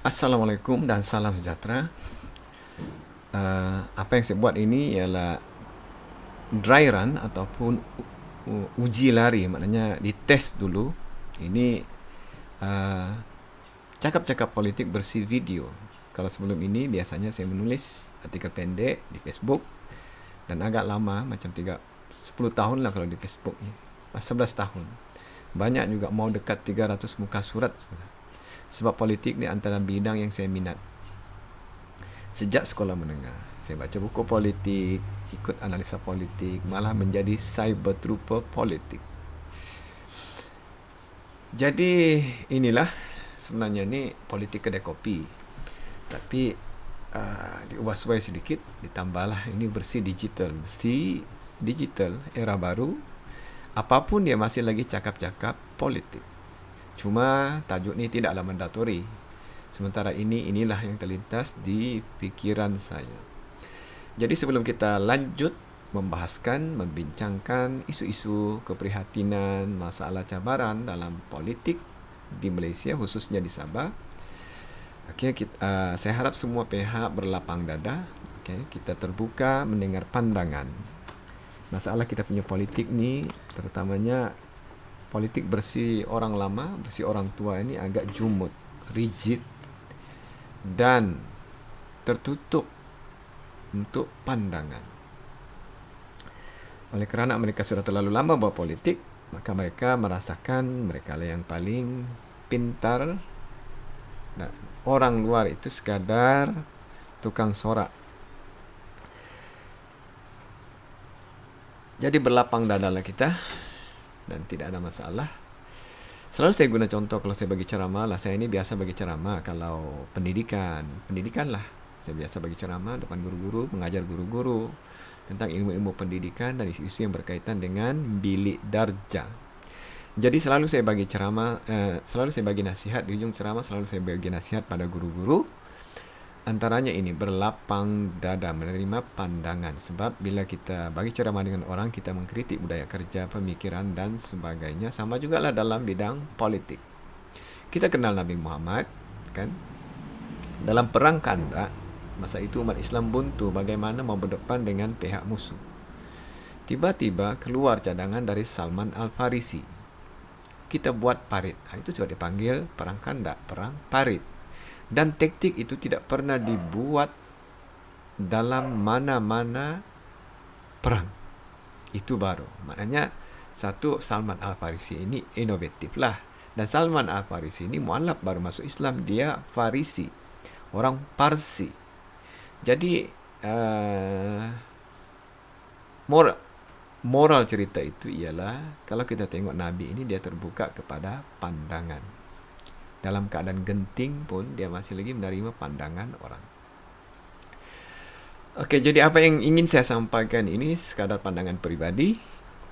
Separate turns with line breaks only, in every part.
Assalamualaikum dan salam sejahtera. Apa yang saya buat ini ialah dry run ataupun uji lari, maknanya dites dulu. Ini uh, cakap-cakap politik bersih video. Kalau sebelum ini biasanya saya menulis artikel pendek di Facebook dan agak lama macam 10 tahun lah kalau di Facebook ni. 11 tahun. Banyak juga mau dekat 300 muka surat. Sebab politik ni antara bidang yang saya minat. Sejak sekolah menengah, saya baca buku politik, ikut analisa politik, malah menjadi cyber trooper politik. Jadi inilah sebenarnya ni politik kedai kopi. Tapi diubah-ubah sedikit, ditambahlah ini bersih digital. Bersih digital, era baru. Apapun dia masih lagi cakap-cakap politik. Cuma tajuk ni tidaklah mandatori. Sementara inilah yang terlintas di fikiran saya. Jadi sebelum kita lanjut membahaskan, membincangkan isu-isu keprihatinan, masalah cabaran dalam politik di Malaysia, khususnya di Sabah, saya harap semua pihak berlapang dada. Kita terbuka mendengar pandangan. Masalah kita punya politik ni, terutamanya politik bersih orang lama, bersih orang tua ini agak jumut, rigid, dan tertutup untuk pandangan. Oleh kerana mereka sudah terlalu lama berpolitik, maka mereka merasakan mereka lah yang paling pintar. Nah, orang luar itu sekadar tukang sorak. Jadi berlapang dadalah kita dan tidak ada masalah. Selalu saya guna contoh kalau saya bagi ceramah lah. Saya ini biasa bagi ceramah kalau pendidikan lah. Saya biasa bagi ceramah depan guru-guru, mengajar guru-guru tentang ilmu-ilmu pendidikan dan isu-isu yang berkaitan dengan bilik darjah. Jadi selalu saya bagi ceramah, selalu saya bagi nasihat di ujung ceramah, selalu saya bagi nasihat pada guru-guru. Antaranya ini, berlapang dada, menerima pandangan. Sebab bila kita bagi ceramah dengan orang, kita mengkritik budaya kerja, pemikiran dan sebagainya. Sama juga lah dalam bidang politik. Kita kenal Nabi Muhammad, kan? Dalam perang Khandak, masa itu umat Islam buntu bagaimana mau berdepan dengan pihak musuh. Tiba-tiba keluar cadangan dari Salman Al-Farisi. Kita buat parit. Itu sebab dipanggil perang Khandak, perang parit. Dan taktik itu tidak pernah dibuat dalam mana-mana perang. Itu baru. Maknanya satu, Salman Al-Farisi ini inovatif lah. Dan Salman Al-Farisi ini mualaf baru masuk Islam. Dia Farisi, orang Parsi. Jadi moral cerita itu ialah kalau kita tengok Nabi ini, dia terbuka kepada pandangan. Dalam keadaan genting pun dia masih lagi menerima pandangan orang. Okey, jadi apa yang ingin saya sampaikan ini sekadar pandangan peribadi,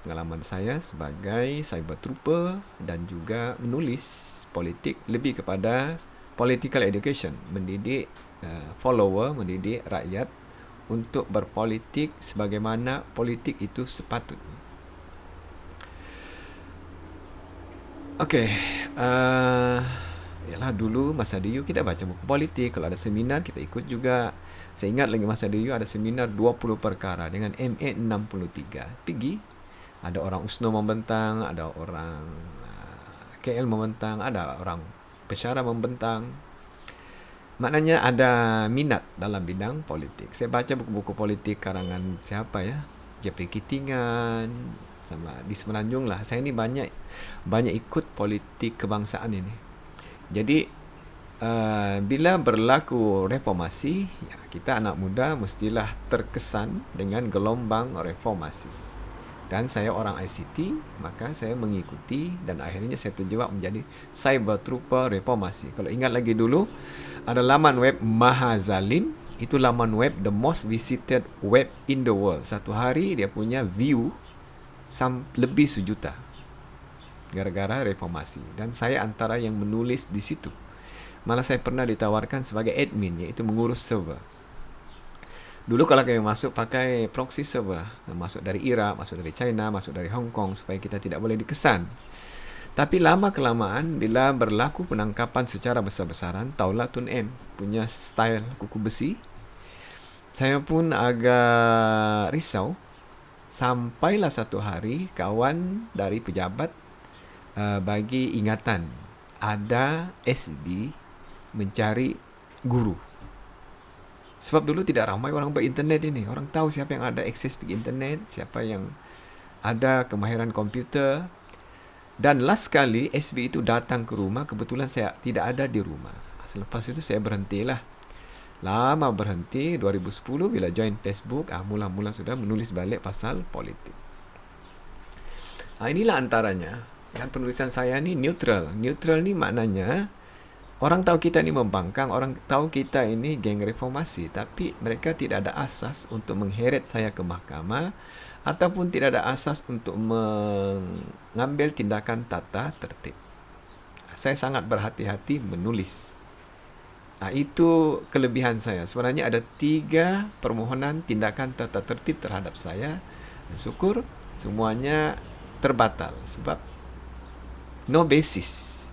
pengalaman saya sebagai cyber trooper dan juga menulis politik, lebih kepada political education, mendidik follower, mendidik rakyat untuk berpolitik sebagaimana politik itu sepatutnya. Okey, yalah dulu masa DU kita baca buku politik, kalau ada seminar kita ikut juga. Saya ingat lagi masa DU ada seminar 20 perkara dengan MA 63. Pergi, ada orang USNO membentang, ada orang KL membentang, ada orang Pesyara membentang. Maknanya ada minat dalam bidang politik. Saya baca buku-buku politik karangan siapa ya? Jeffrey Kitingan, sama di Semenanjung lah. Saya ini banyak ikut politik kebangsaan ini. Jadi bila berlaku reformasi, ya, kita anak muda mestilah terkesan dengan gelombang reformasi. Dan saya orang ICT, maka saya mengikuti dan akhirnya saya terjebak menjadi cyber trooper reformasi. Kalau ingat lagi dulu, ada laman web Mahazalim. Itu laman web the most visited web in the world. Satu hari dia punya view lebih 1 juta. Gara-gara reformasi. Dan saya antara yang menulis di situ. Malah saya pernah ditawarkan sebagai admin, iaitu mengurus server. Dulu kalau kami masuk pakai proxy server, masuk dari Iraq, masuk dari China, masuk dari Hong Kong, supaya kita tidak boleh dikesan. Tapi lama-kelamaan bila berlaku penangkapan secara besar-besaran, taulah Tun M punya style kuku besi, saya pun agak risau. Sampailah satu hari kawan dari pejabat bagi ingatan ada SB mencari guru. Sebab dulu tidak ramai orang berinternet ini. Orang tahu siapa yang ada akses pergi internet, siapa yang ada kemahiran komputer. Dan last kali SB itu datang ke rumah, kebetulan saya tidak ada di rumah. Selepas itu saya berhentilah. Lama berhenti, 2010 bila join Facebook, mula-mula sudah menulis balik pasal politik. Inilah antaranya. Dan penulisan saya ni neutral. Neutral ni maknanya orang tahu kita ni membangkang, orang tahu kita ini geng reformasi, tapi mereka tidak ada asas untuk mengheret saya ke mahkamah ataupun tidak ada asas untuk mengambil tindakan tata tertib. Saya sangat berhati-hati menulis. Itu kelebihan saya. Sebenarnya ada 3 permohonan tindakan tata tertib terhadap saya. Dan syukur semuanya terbatal sebab no basis.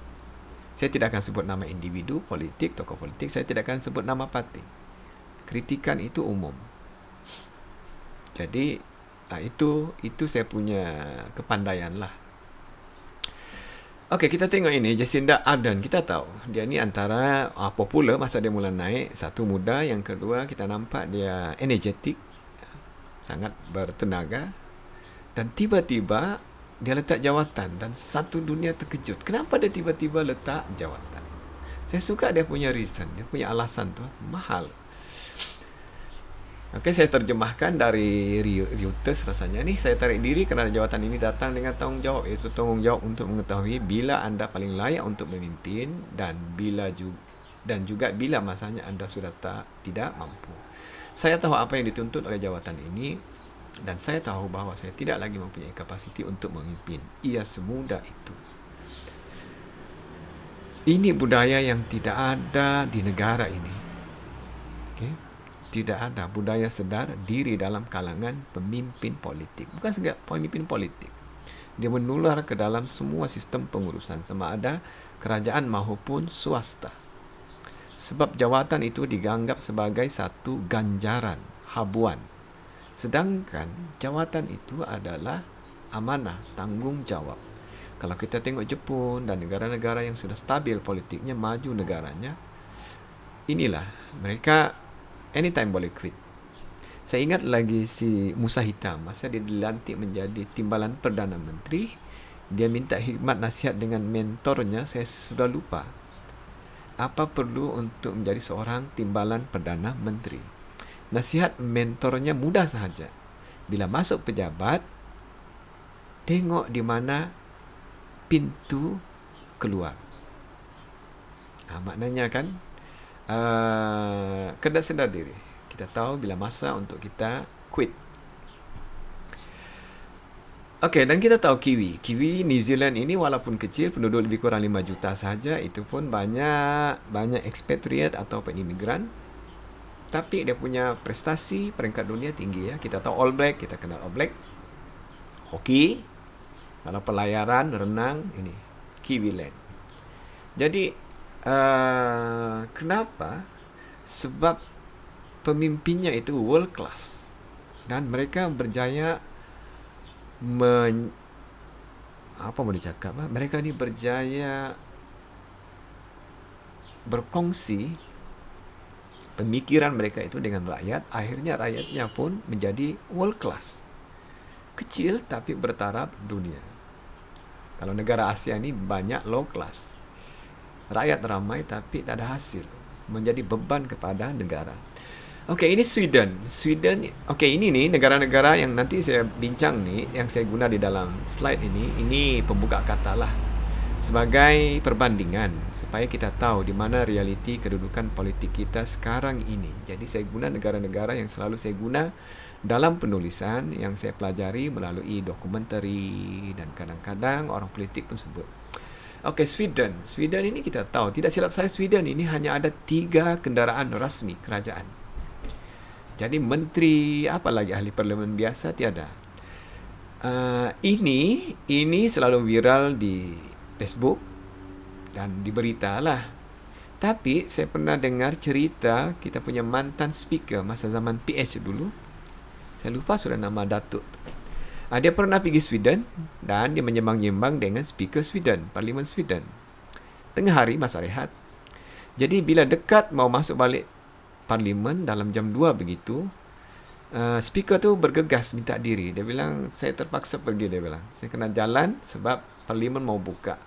Saya tidak akan sebut nama individu, politik, tokoh politik. Saya tidak akan sebut nama parti. Kritikan itu umum. Jadi itu saya punya kepandaian lah. Okey, kita tengok ini Jacinda Ardern. Kita tahu dia ni antara popular masa dia mula naik. Satu, muda. Yang kedua, kita nampak dia energetik, sangat bertenaga. Dan tiba-tiba dia letak jawatan dan satu dunia terkejut. Kenapa dia tiba-tiba letak jawatan? Saya suka dia punya reason, dia punya alasan tu mahal. Okey, saya terjemahkan dari Reuters rasanya. Ni saya tarik diri kerana jawatan ini datang dengan tanggungjawab, iaitu tanggungjawab untuk mengetahui bila anda paling layak untuk memimpin dan juga bila masanya anda sudah tidak mampu. Saya tahu apa yang dituntut oleh jawatan ini dan saya tahu bahawa saya tidak lagi mempunyai kapasiti untuk memimpin. Ia semudah itu. Ini budaya yang tidak ada di negara ini. Okey. Tidak ada budaya sedar diri dalam kalangan pemimpin politik. Bukan sahaja pemimpin politik. Dia menular ke dalam semua sistem pengurusan, sama ada kerajaan maupun swasta. Sebab jawatan itu dianggap sebagai satu ganjaran, habuan. Sedangkan jawatan itu adalah amanah, tanggungjawab. Kalau kita tengok Jepun dan negara-negara yang sudah stabil politiknya, maju negaranya, inilah mereka anytime boleh quit. Saya ingat lagi si Musa Hitam, masa dia dilantik menjadi timbalan Perdana Menteri, dia minta khidmat nasihat dengan mentornya, saya sudah lupa. Apa perlu untuk menjadi seorang timbalan Perdana Menteri? Nasihat mentornya mudah sahaja. Bila masuk pejabat, tengok di mana pintu keluar. Maknanya kan, kena sedar diri. Kita tahu bila masa untuk kita quit. Okey, dan kita tahu Kiwi New Zealand ini walaupun kecil, penduduk lebih kurang 5 juta sahaja, itu pun banyak expatriate atau imigran. Tapi dia punya prestasi peringkat dunia tinggi ya. Kita tahu All Black, kita kenal All Black. Hoki, kalau pelayaran, renang, ini Kiwiland. Jadi kenapa? Sebab pemimpinnya itu world class dan mereka berjaya mereka ni berjaya berkongsi pemikiran mereka itu dengan rakyat. Akhirnya rakyatnya pun menjadi world class. Kecil tapi bertaraf dunia. Kalau negara Asia ni banyak low class. Rakyat ramai tapi tak ada hasil. Menjadi beban kepada negara. Okey, ini Sweden. Okey, ini ni negara-negara yang nanti saya bincang ni, yang saya guna di dalam slide ini. Ini pembuka kata lah. Sebagai perbandingan. Supaya kita tahu di mana realiti kedudukan politik kita sekarang ini. Jadi saya guna negara-negara yang selalu saya guna dalam penulisan yang saya pelajari melalui dokumentari dan kadang-kadang orang politik pun sebut. Okey, Sweden ini kita tahu, tidak silap saya Sweden ini hanya ada 3 kendaraan rasmi kerajaan. Jadi menteri, apalagi ahli parlimen biasa tiada. Ini selalu viral di Facebook dan diberitalah. Tapi saya pernah dengar cerita kita punya mantan speaker masa zaman PH dulu. Saya lupa sudah nama Datuk. Dia pernah pergi Sweden dan dia menyembang-nyembang dengan speaker Sweden, Parlimen Sweden. Tengah hari masa rehat. Jadi bila dekat mau masuk balik Parlimen dalam jam 2 begitu, speaker tu bergegas minta diri. Dia bilang, saya terpaksa pergi, dia bilang. Saya kena jalan sebab Parlimen mau buka.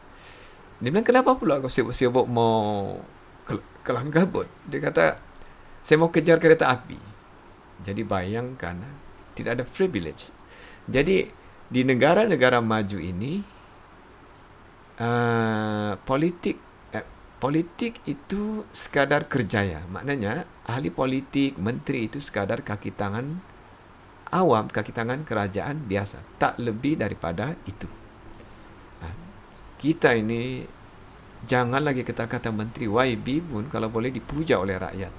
Dia bilang, kenapa pula kau sibuk-sibuk mau kelang kabut? Dia kata, saya mau kejar kereta api. Jadi bayangkan, tidak ada privilege. Jadi di negara-negara maju ini, politik itu sekadar kerjaya. Maknanya ahli politik, menteri itu sekadar kaki tangan awam, kaki tangan kerajaan biasa. Tak lebih daripada itu. Kita ini jangan lagi kata-kata menteri YB pun kalau boleh dipuja oleh rakyat.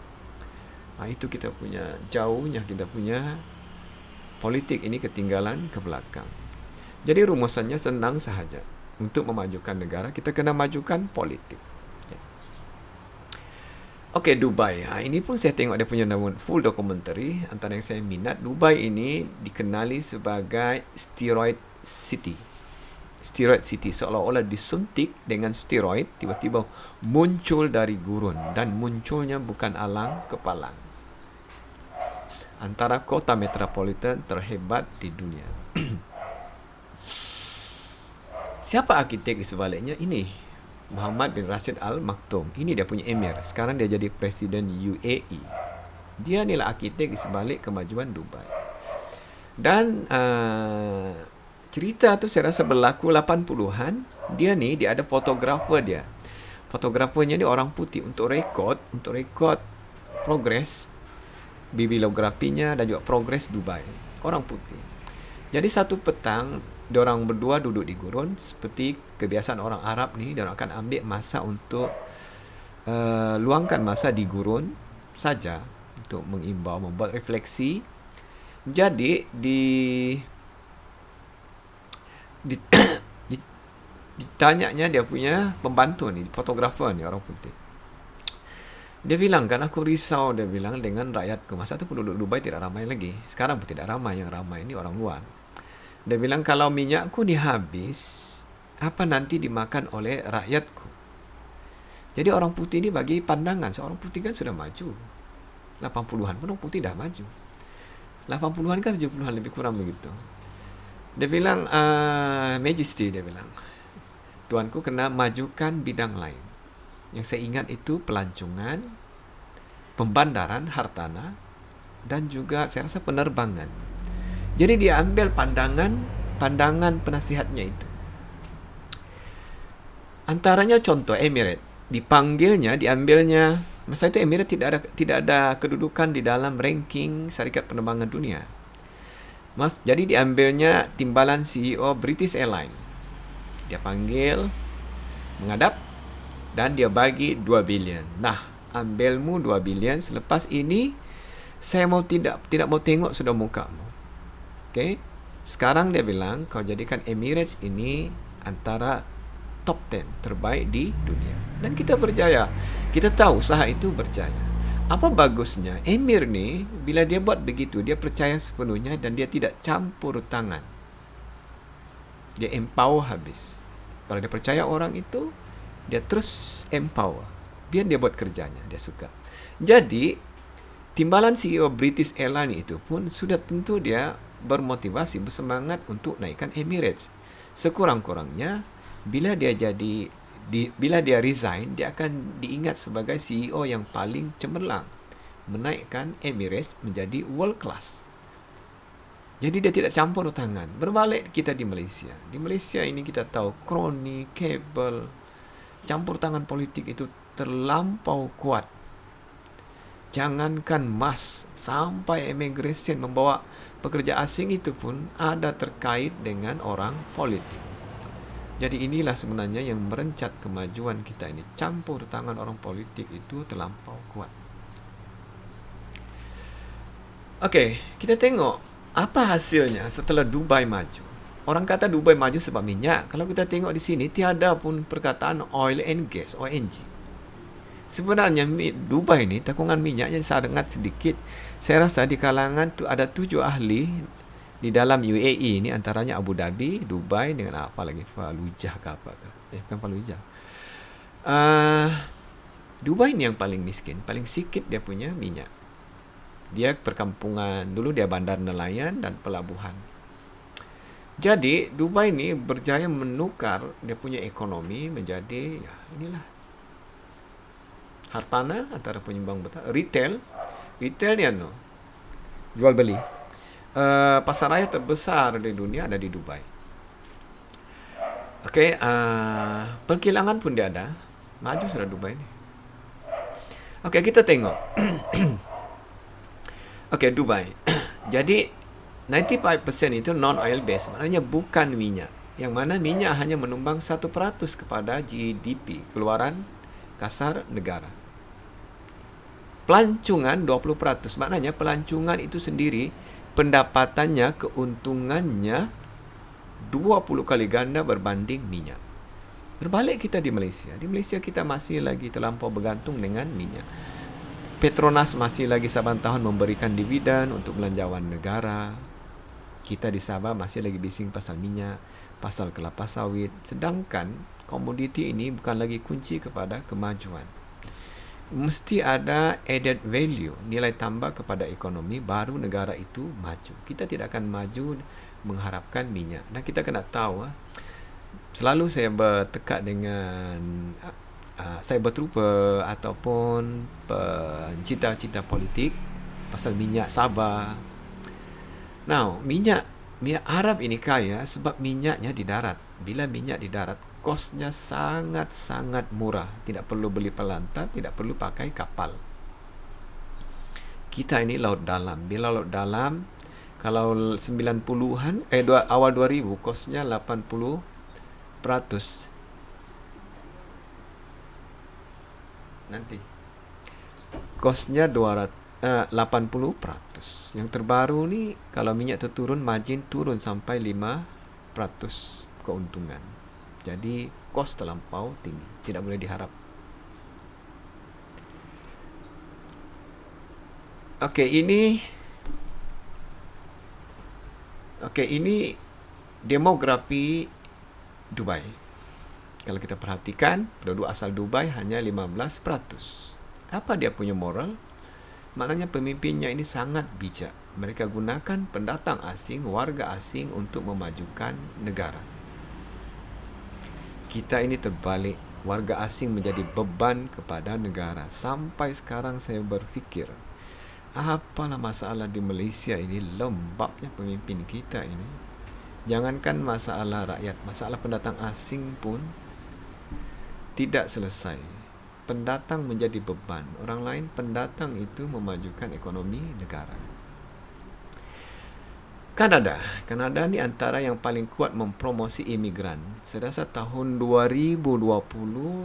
Itu kita punya jauhnya, kita punya politik ini ketinggalan ke belakang. Jadi rumusannya senang sahaja. Untuk memajukan negara, kita kena majukan politik. Okey, Dubai. Ini pun saya tengok dia punya full documentary. Antara yang saya minat, Dubai ini dikenali sebagai steroid city. Steroid city, seolah-olah disuntik dengan steroid, tiba-tiba muncul dari gurun. Dan munculnya bukan alang kepalang. Antara kota metropolitan terhebat di dunia. Siapa arkitek di sebaliknya? Ini Muhammad bin Rashid Al Maktoum. Ini dia punya emir. Sekarang dia jadi presiden UAE. Dia inilah arkitek di sebalik kemajuan Dubai. Dan cerita tu saya rasa berlaku 80-an. Dia ada fotografer dia. Fotografernya ni orang putih untuk rekod progres bibliografinya dan juga progres Dubai. Orang putih. Jadi satu petang, diorang berdua duduk di gurun. Seperti kebiasaan orang Arab ni, diorang akan ambil masa untuk luangkan masa di gurun saja untuk mengimbau, membuat refleksi. Jadi ditanyanya dia punya pembantu ni, fotografer ni, orang putih. Dia bilang, kan aku risau, dia bilang, dengan rakyatku. Masa tu penduduk Dubai tidak ramai lagi. Sekarang pun tidak ramai. Yang ramai ni orang luar. Dia bilang, kalau minyakku ni habis, apa nanti dimakan oleh rakyatku? Jadi orang putih ni bagi pandangan. Seorang putih kan sudah maju. 80-an pun orang putih dah maju. 80-an kan 70-an lebih kurang begitu. Dia bilang, Majesty, dia bilang, tuanku kena majukan bidang lain. Yang saya ingat itu pelancongan, pembandaran hartanah, dan juga saya rasa penerbangan. Jadi dia ambil pandangan penasihatnya itu. Antaranya contoh Emirates. Diambilnya. Masa itu Emirates tidak ada kedudukan di dalam ranking syarikat penerbangan dunia. Jadi diambilnya timbalan CEO British Airlines. Dia panggil, menghadap, dan dia bagi 2 bilion. Nah, ambilmu 2 bilion. Selepas ini, saya tidak mau tengok sudah mukamu. Okay? Sekarang dia bilang, kau jadikan Emirates ini antara top 10 terbaik di dunia. Dan kita berjaya. Kita tahu usaha itu berjaya. Apa bagusnya? Emir ni, bila dia buat begitu, dia percaya sepenuhnya dan dia tidak campur tangan. Dia empower habis. Kalau dia percaya orang itu, dia terus empower. Biar dia buat kerjanya. Dia suka. Jadi, timbalan CEO British Airlines itu pun sudah tentu dia bermotivasi, bersemangat untuk naikkan Emirates. Sekurang-kurangnya, bila dia resign, dia akan diingat sebagai CEO yang paling cemerlang. Menaikkan Emirates menjadi world class. Jadi dia tidak campur tangan. Berbalik kita di Malaysia. Di Malaysia ini kita tahu kroni, kabel, campur tangan politik itu terlampau kuat. Jangankan MAS, sampai immigration membawa pekerja asing itu pun ada terkait dengan orang politik. Jadi inilah sebenarnya yang merencat kemajuan kita ini. Campur tangan orang politik itu terlampau kuat. Okey, kita tengok apa hasilnya setelah Dubai maju. Orang kata Dubai maju sebab minyak. Kalau kita tengok di sini, tiada pun perkataan oil and gas, ONG. Sebenarnya Dubai ni takungan minyaknya sangat sedikit. Saya rasa di kalangan tu ada 7 ahli di dalam UAE ni, antaranya Abu Dhabi, Dubai dengan apa lagi, Fallujah ke apa ke. Bukan Fallujah. Dubai ni yang paling miskin, paling sikit dia punya minyak. Dia perkampungan, dulu dia bandar nelayan dan pelabuhan. Jadi Dubai ni berjaya menukar dia punya ekonomi menjadi inilah hartanah antara penyumbang besar. Retail ni jual beli. Pasar raya terbesar di dunia ada di Dubai. Okey, perkilangan pun dia ada. Maju sudah Dubai ni. Okey, kita tengok. Okey, Dubai. Jadi 95% itu non-oil based, maknanya bukan minyak. Yang mana minyak hanya menumbang 1% kepada GDP, keluaran kasar negara. Pelancongan 20%, maknanya pelancongan itu sendiri pendapatannya, keuntungannya 20 kali ganda berbanding minyak. Berbalik kita di Malaysia. Di Malaysia kita masih lagi terlampau bergantung dengan minyak. Petronas masih lagi saban tahun memberikan dividen untuk belanjawan negara. Kita di Sabah masih lagi bising pasal minyak, pasal kelapa sawit. Sedangkan komoditi ini bukan lagi kunci kepada kemajuan. Mesti ada added value, nilai tambah kepada ekonomi, baru negara itu maju. Kita tidak akan maju mengharapkan minyak. Dan kita kena tahu, selalu saya bertekad dengan saya berterupa ataupun pencita-cita politik pasal minyak Sabah. Now, minyak Arab ini kaya sebab minyaknya di darat. Bila minyak di darat, kosnya sangat-sangat murah. Tidak perlu beli pelantar, tidak perlu pakai kapal. Kita ini laut dalam. Bila laut dalam, kalau 90-an, awal 2000, kosnya 80%. Nanti. Kosnya 80%. Yang terbaru ni, kalau minyak tu turun, margin turun sampai 5% keuntungan. Jadi kos terlampau tinggi, tidak boleh diharap. Okey, ini demografi Dubai. Kalau kita perhatikan, penduduk asal Dubai hanya 15%. Apa dia punya moral? Maknanya pemimpinnya ini sangat bijak. Mereka gunakan pendatang asing, warga asing untuk memajukan negara. Kita ini terbalik. Warga asing menjadi beban kepada negara. Sampai sekarang saya berfikir, apalah masalah di Malaysia ini, lembabnya pemimpin kita ini. Jangankan masalah rakyat, masalah pendatang asing pun tidak selesai. Pendatang menjadi beban. Orang lain, pendatang itu memajukan ekonomi negara. Kanada ni antara yang paling kuat mempromosi imigran. Saya rasa tahun 2020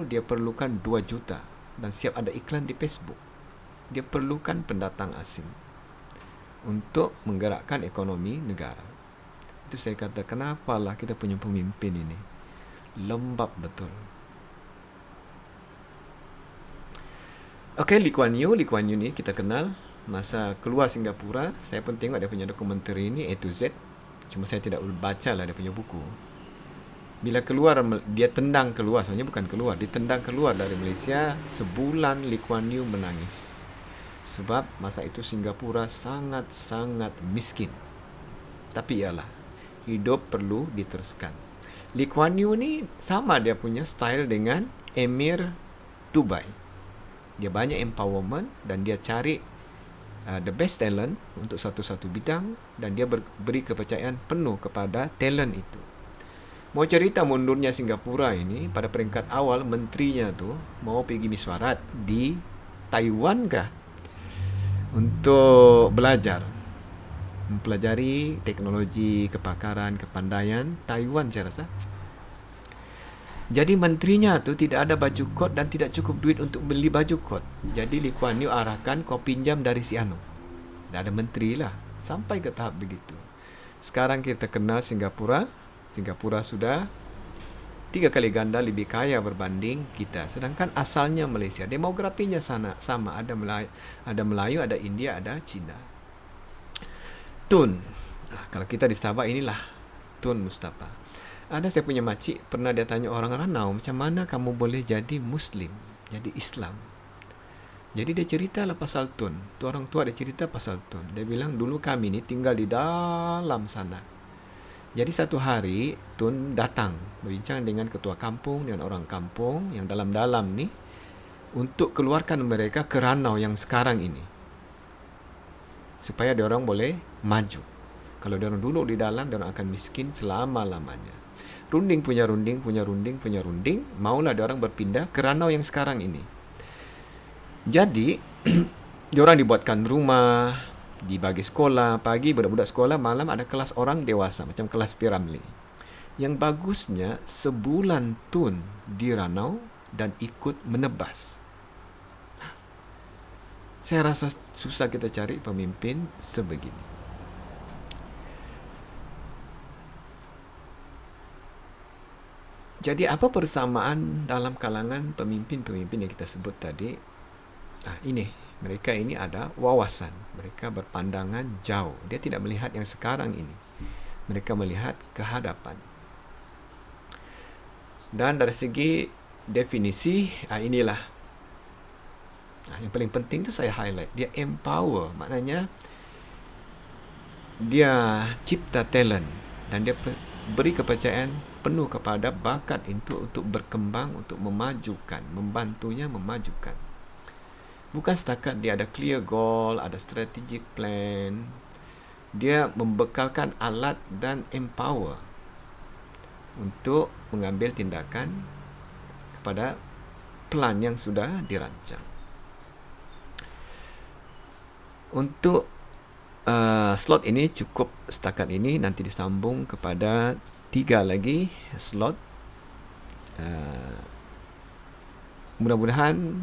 dia perlukan 2 juta dan siap ada iklan di Facebook. Dia perlukan pendatang asing untuk menggerakkan ekonomi negara. Itu saya kata, kenapalah kita punya pemimpin ini lembab betul. Okey, Lee Kuan Yew ni kita kenal. Masa keluar Singapura, saya pun tengok dia punya dokumentari ini A to Z. Cuma saya tidak baca lah dia punya buku. Bila keluar, dia tendang keluar. Sebenarnya bukan keluar, ditendang keluar dari Malaysia. Sebulan Lee Kuan Yew menangis. Sebab masa itu Singapura sangat-sangat miskin. Tapi ialah, hidup perlu diteruskan. Lee Kuan Yew ni sama dia punya style dengan Emir Dubai. Dia banyak empowerment dan dia cari the best talent untuk satu-satu bidang dan dia beri kepercayaan penuh kepada talent itu. Mau cerita mundurnya Singapura ini, pada peringkat awal menterinya tu mau pergi mesyuarat di Taiwan kah untuk belajar, mempelajari teknologi, kepakaran, kepandaian Taiwan saya rasa. Jadi menterinya tu tidak ada baju kot dan tidak cukup duit untuk beli baju kot. Jadi Lee Kuan Yew arahkan, kau pinjam dari si Anu. Dah ada menteri lah. Sampai ke tahap begitu. Sekarang kita kenal Singapura Singapura sudah 3 kali ganda lebih kaya berbanding kita. Sedangkan asalnya Malaysia, demografinya sama. Ada Melayu, ada India, ada Cina. Tun. Kalau kita di Sabah inilah Tun Mustafa. Ada saya punya makcik, pernah dia tanya orang Ranau, macam mana kamu boleh jadi Muslim, jadi Islam? Jadi dia cerita lah pasal Tun. Tu orang tua dia cerita pasal Tun. Dia bilang dulu kami ni tinggal di dalam sana. Jadi satu hari Tun datang berbincang dengan ketua kampung, dengan orang kampung yang dalam-dalam ni, untuk keluarkan mereka ke Ranau yang sekarang ini, supaya diorang boleh maju. Kalau diorang duduk di dalam, diorang akan miskin selama-lamanya. Runding punya runding, maulah diorang berpindah ke Ranau yang sekarang ini. Jadi diorang dibuatkan rumah, dibagi sekolah, pagi budak-budak sekolah, malam ada kelas orang dewasa, macam kelas Piramli. Yang bagusnya sebulan Tun di Ranau dan ikut menebas. Saya rasa susah kita cari pemimpin sebegini. Jadi apa persamaan dalam kalangan pemimpin-pemimpin yang kita sebut tadi? Ini, mereka ini ada wawasan. Mereka berpandangan jauh. Dia tidak melihat yang sekarang ini. Mereka melihat ke hadapan. Dan dari segi definisi, inilah. Yang paling penting tu saya highlight. Dia empower. Maknanya, dia cipta talent. Dan dia beri kepercayaan penuh kepada bakat itu untuk berkembang, untuk memajukan, membantunya memajukan. Bukan setakat dia ada clear goal, ada strategic plan. Dia membekalkan alat dan empower untuk mengambil tindakan kepada plan yang sudah dirancang. Untuk slot ini cukup setakat ini, nanti disambung kepada 3 lagi slot. Mudah-mudahan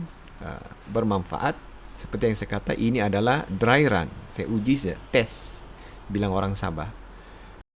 bermanfaat. Seperti yang saya kata, ini adalah dry run. Saya uji saja, test, bilang orang Sabah.